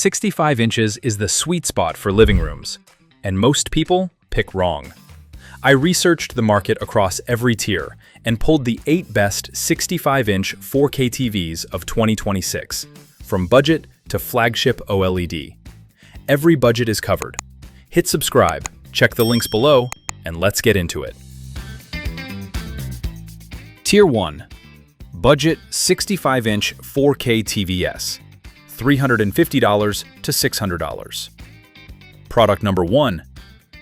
65 inches is the sweet spot for living rooms, and most people pick wrong. I researched the market across every tier and pulled the 8 best 65-inch 4K TVs of 2026, from budget to flagship OLED. Every budget is covered. Hit subscribe, check the links below, and let's get into it. Tier 1. Budget 65-inch 4K TVS, $350 to $600. Product number 1.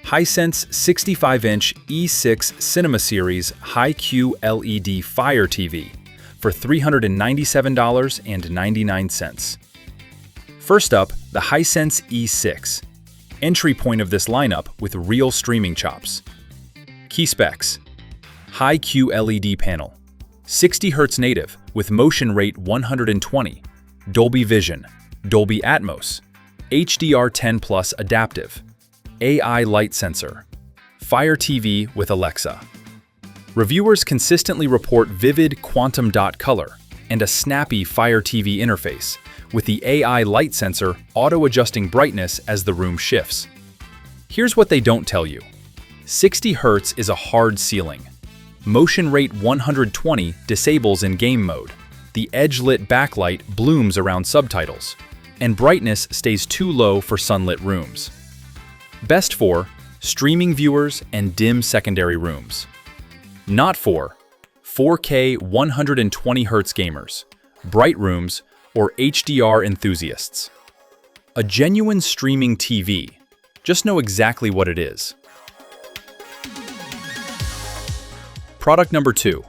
Hisense 65-inch E6 Cinema Series Hi-QLED Fire TV for $397.99. First up, the Hisense E6, entry point of this lineup with real streaming chops. Key specs: Hi-QLED panel, 60 Hz native with motion rate 120, Dolby Vision, Dolby Atmos, HDR10 Plus adaptive, AI light sensor, Fire TV with Alexa. Reviewers consistently report vivid quantum dot color and a snappy Fire TV interface, with the AI light sensor auto-adjusting brightness as the room shifts. Here's what they don't tell you. 60 Hz is a hard ceiling. Motion rate 120 disables in game mode. The edge-lit backlight blooms around subtitles, and brightness stays too low for sunlit rooms. Best for streaming viewers and dim secondary rooms. Not for 4K 120 Hz gamers, bright rooms, or HDR enthusiasts. A genuine streaming TV. Just know exactly what it is. Product number 2.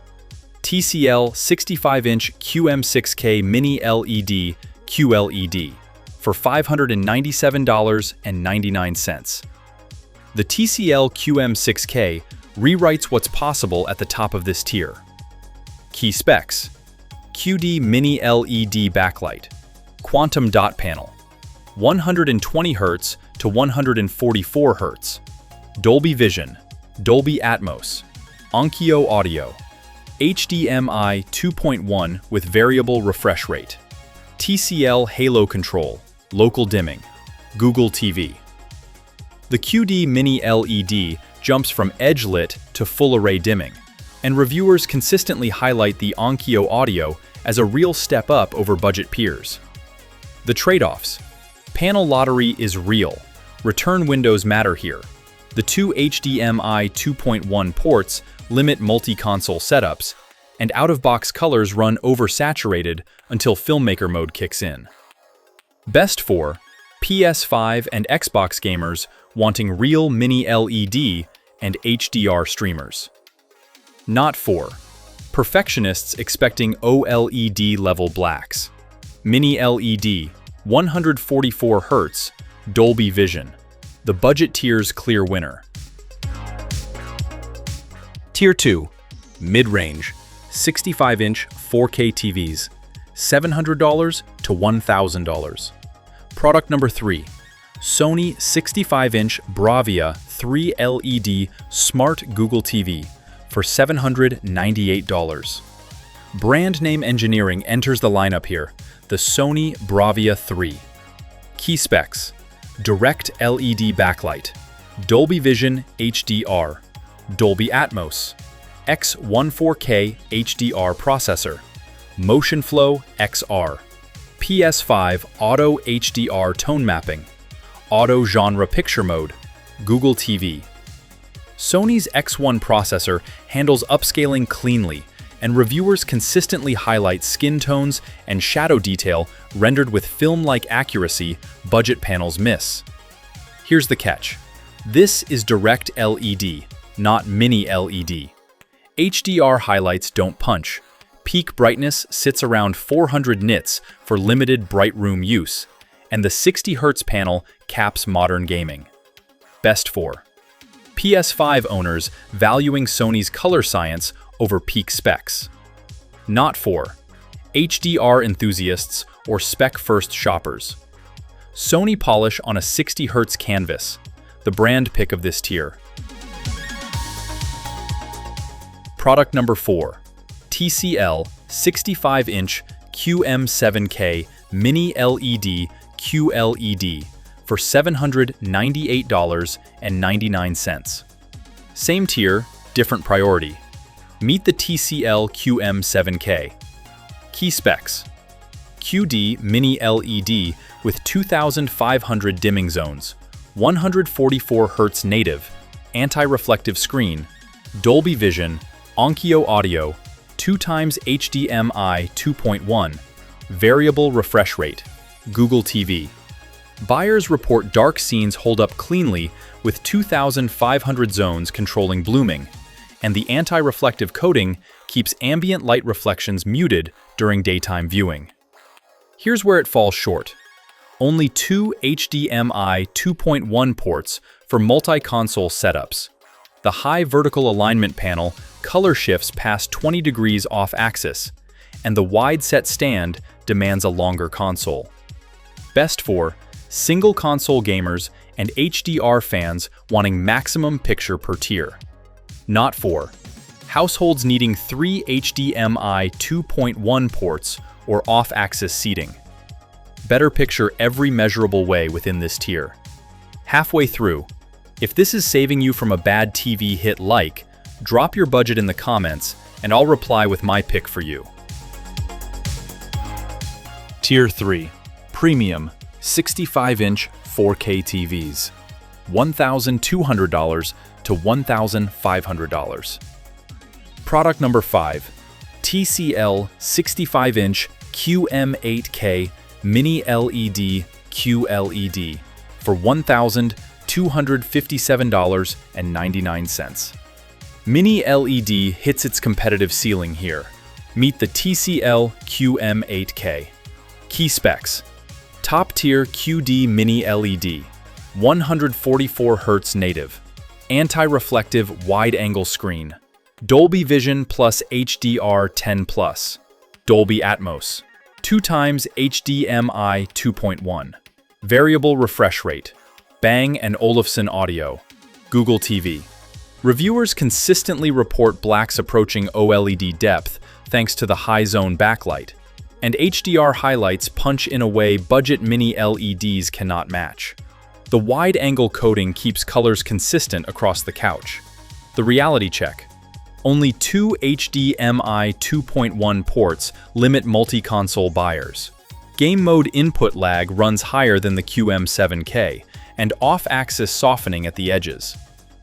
TCL 65-inch QM6K Mini-LED QLED for $597.99. The TCL QM6K rewrites what's possible at the top of this tier. Key specs: QD Mini-LED backlight, quantum dot panel, 120 Hz to 144 Hz, Dolby Vision, Dolby Atmos, Onkyo audio, HDMI 2.1 with variable refresh rate, TCL Halo control, local dimming, Google TV. The QD Mini-LED jumps from edge-lit to full-array dimming, and reviewers consistently highlight the Onkyo audio as a real step up over budget peers. The trade-offs: panel lottery is real. Return windows matter here. The two HDMI 2.1 ports limit multi-console setups, and out-of-box colors run oversaturated until filmmaker mode kicks in. Best for PS5 and Xbox gamers wanting real Mini-LED and HDR streamers. Not for perfectionists expecting OLED-level blacks. Mini-LED, 144 Hz, Dolby Vision. The budget tier's clear winner. Tier 2. Mid-range, 65-inch 4K TVs, $700 to $1,000. Product number 3. Sony 65-inch BRAVIA 3LED Smart Google TV for $798. Brand name engineering enters the lineup here, the Sony BRAVIA 3. Key specs: direct LED backlight, Dolby Vision HDR, Dolby Atmos, X14K HDR processor, Motion Flow XR, PS5 Auto HDR tone mapping, Auto Genre Picture Mode, Google TV. Sony's X1 processor handles upscaling cleanly, and reviewers consistently highlight skin tones and shadow detail rendered with film-like accuracy budget panels miss. Here's the catch. This is direct LED, not Mini-LED. HDR highlights don't punch. Peak brightness sits around 400 nits for limited bright room use, and the 60 Hz panel caps modern gaming. Best for PS5 owners valuing Sony's color science over peak specs. Not for HDR enthusiasts or spec-first shoppers. Sony polish on a 60 Hz canvas, the brand pick of this tier. Product number 4. TCL 65-inch QM7K Mini-LED QLED for $798.99. Same tier, different priority. Meet the TCL QM7K. Key specs: QD Mini-LED with 2500 dimming zones, 144 Hz native, anti-reflective screen, Dolby Vision, Onkyo audio, 2x HDMI 2.1, variable refresh rate, Google TV. Buyers report dark scenes hold up cleanly with 2500 zones controlling blooming, and the anti-reflective coating keeps ambient light reflections muted during daytime viewing. Here's where it falls short. Only 2 HDMI 2.1 ports for multi-console setups. The high vertical alignment panel color shifts past 20 degrees off-axis, and the wide-set stand demands a longer console. Best for single console gamers and HDR fans wanting maximum picture per tier. Not for households needing 3 HDMI 2.1 ports or off-axis seating. Better picture every measurable way within this tier. Halfway through, if this is saving you from a bad TV hit, drop your budget in the comments and I'll reply with my pick for you. Tier 3. Premium 65-inch 4K TVs. $1,200 to $1,500. Product number 5. TCL 65-inch QM8K Mini-LED QLED for $1,257.99. Mini-LED hits its competitive ceiling here. Meet the TCL QM8K. Key specs: top-tier QD Mini-LED, 144 Hz native, anti-reflective wide-angle screen, Dolby Vision plus HDR 10+, Dolby Atmos, 2x HDMI 2.1, variable refresh rate, Bang & Olufsen audio, Google TV. Reviewers consistently report blacks approaching OLED depth thanks to the high zone backlight, and HDR highlights punch in a way budget mini LEDs cannot match. The wide-angle coating keeps colors consistent across the couch. The reality check: only 2 HDMI 2.1 ports limit multi-console buyers. Game mode input lag runs higher than the QM7K, and off-axis softening at the edges.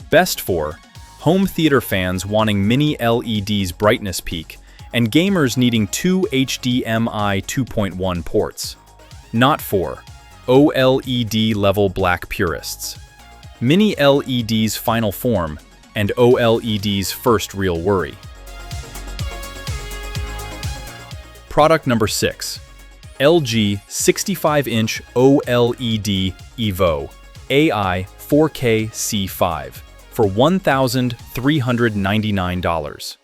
Best for home theater fans wanting mini LED's brightness peak, and gamers needing 2 HDMI 2.1 ports. Not for OLED-level black purists. Mini LED's final form, and OLED's first real worry. Product number 6. LG 65-inch OLED EVO AI 4K C5 for $1,399.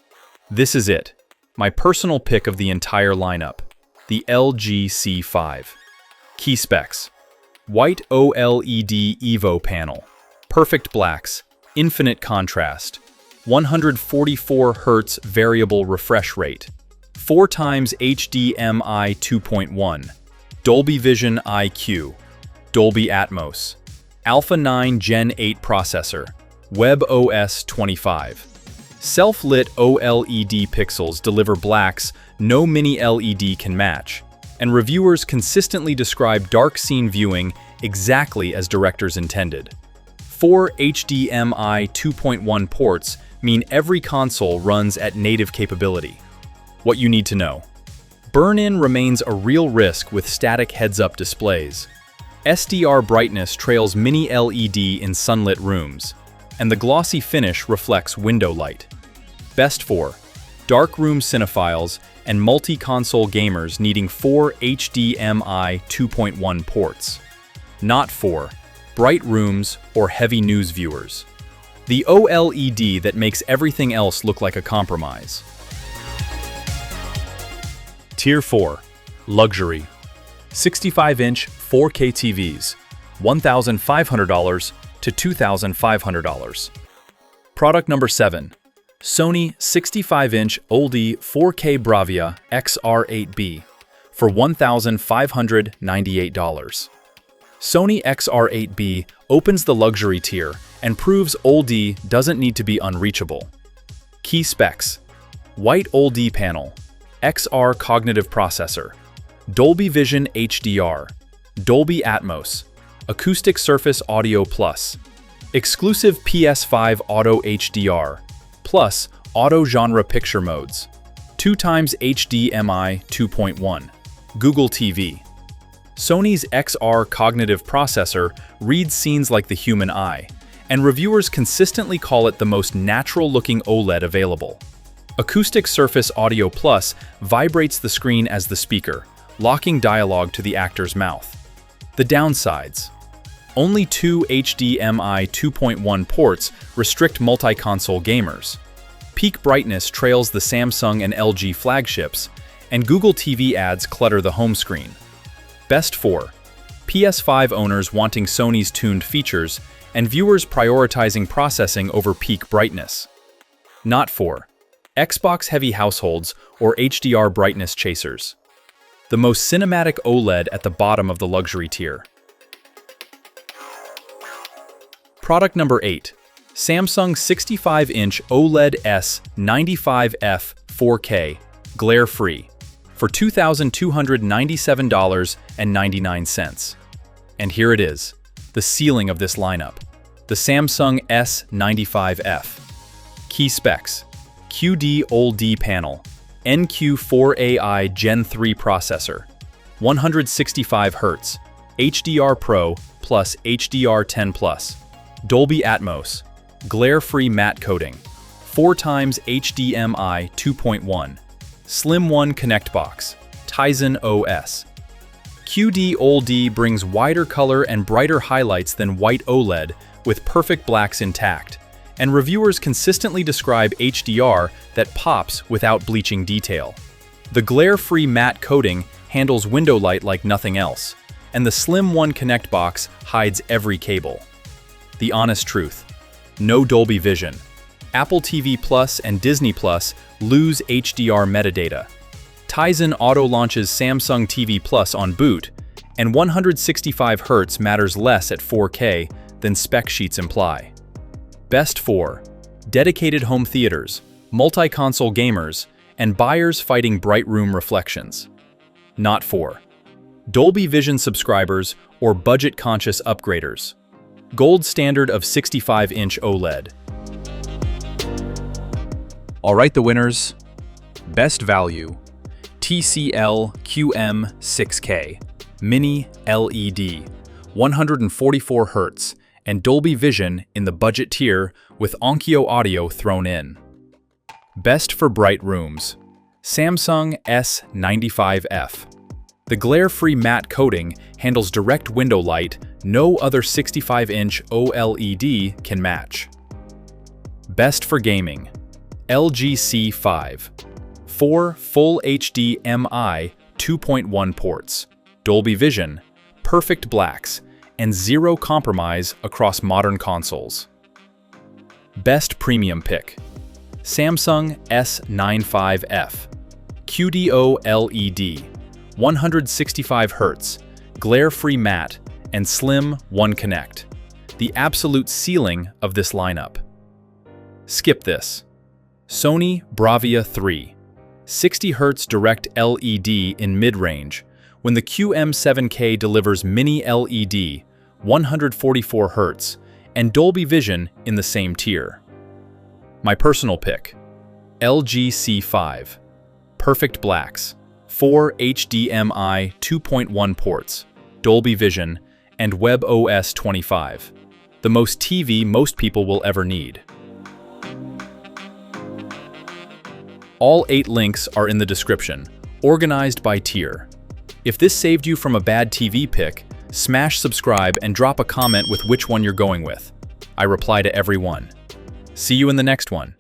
This is it, my personal pick of the entire lineup, the LG C5. Key specs: white OLED EVO panel, perfect blacks, infinite contrast, 144 Hz variable refresh rate, 4x HDMI 2.1, Dolby Vision IQ, Dolby Atmos, Alpha 9 Gen 8 processor, WebOS 25. Self-lit OLED pixels deliver blacks no mini LED can match, and reviewers consistently describe dark scene viewing exactly as directors intended. 4 HDMI 2.1 ports mean every console runs at native capability. What you need to know: burn-in remains a real risk with static heads-up displays. SDR brightness trails mini LED in sunlit rooms, and the glossy finish reflects window light. Best for dark-room cinephiles and multi-console gamers needing 4 HDMI 2.1 ports. Not for bright rooms or heavy news viewers. The OLED that makes everything else look like a compromise. Tier 4. Luxury 65-inch 4K TVs, $1,500 to $2,500. Product number 7. Sony 65-inch OLED 4K BRAVIA XR8B for $1,598. Sony XR8B opens the luxury tier and proves OLED doesn't need to be unreachable. Key specs: white OLED panel, XR cognitive processor, Dolby Vision HDR, Dolby Atmos, Acoustic Surface Audio Plus, exclusive PS5 Auto HDR, plus Auto Genre Picture Modes, 2x HDMI 2.1, Google TV. Sony's XR cognitive processor reads scenes like the human eye, and reviewers consistently call it the most natural-looking OLED available. Acoustic Surface Audio Plus vibrates the screen as the speaker, locking dialogue to the actor's mouth. The downsides: only 2 HDMI 2.1 ports restrict multi-console gamers. Peak brightness trails the Samsung and LG flagships, and Google TV ads clutter the home screen. Best for PS5 owners wanting Sony's tuned features and viewers prioritizing processing over peak brightness. Not for Xbox-heavy households or HDR brightness chasers. The most cinematic OLED at the bottom of the luxury tier. Product number 8. Samsung 65-inch OLED S95F 4K, glare-free, for $2,297.99. And here it is, the ceiling of this lineup, the Samsung S95F. Key specs: QD-OLED panel, NQ4AI Gen 3 processor, 165Hz, HDR Pro plus HDR10+, Dolby Atmos, glare-free matte coating, 4x HDMI 2.1, Slim 1 Connect box, Tizen OS. QD-OLED brings wider color and brighter highlights than white OLED with perfect blacks intact, and reviewers consistently describe HDR that pops without bleaching detail. The glare-free matte coating handles window light like nothing else, and the Slim 1 Connect box hides every cable. The honest truth: no Dolby Vision. Apple TV Plus and Disney Plus lose HDR metadata. Tizen auto-launches Samsung TV Plus on boot, and 165Hz matters less at 4K than spec sheets imply. Best for dedicated home theaters, multi-console gamers, and buyers fighting bright room reflections. Not for Dolby Vision subscribers or budget-conscious upgraders. Gold standard of 65-inch OLED. Alright, the winners. Best value: TCL QM6K, Mini-LED, 144Hz, and Dolby Vision in the budget tier with Onkyo audio thrown in. Best for bright rooms: Samsung S95F. The glare-free matte coating handles direct window light no other 65-inch OLED can match. Best for gaming: LG C5. 4 full HDMI 2.1 ports, Dolby Vision, perfect blacks, and zero compromise across modern consoles. Best premium pick: Samsung S95F. QD-OLED, 165Hz, glare-free matte, and Slim 1 Connect. The absolute ceiling of this lineup. Skip this. Sony BRAVIA 3, 60Hz direct LED in mid-range, when the QM7K delivers Mini-LED, 144Hz, and Dolby Vision in the same tier. My personal pick: LG C5. Perfect blacks, 4 HDMI 2.1 ports, Dolby Vision, and WebOS 25. The most TV most people will ever need. All 8 links are in the description, organized by tier. If this saved you from a bad TV pick, smash subscribe and drop a comment with which one you're going with. I reply to every one. See you in the next one.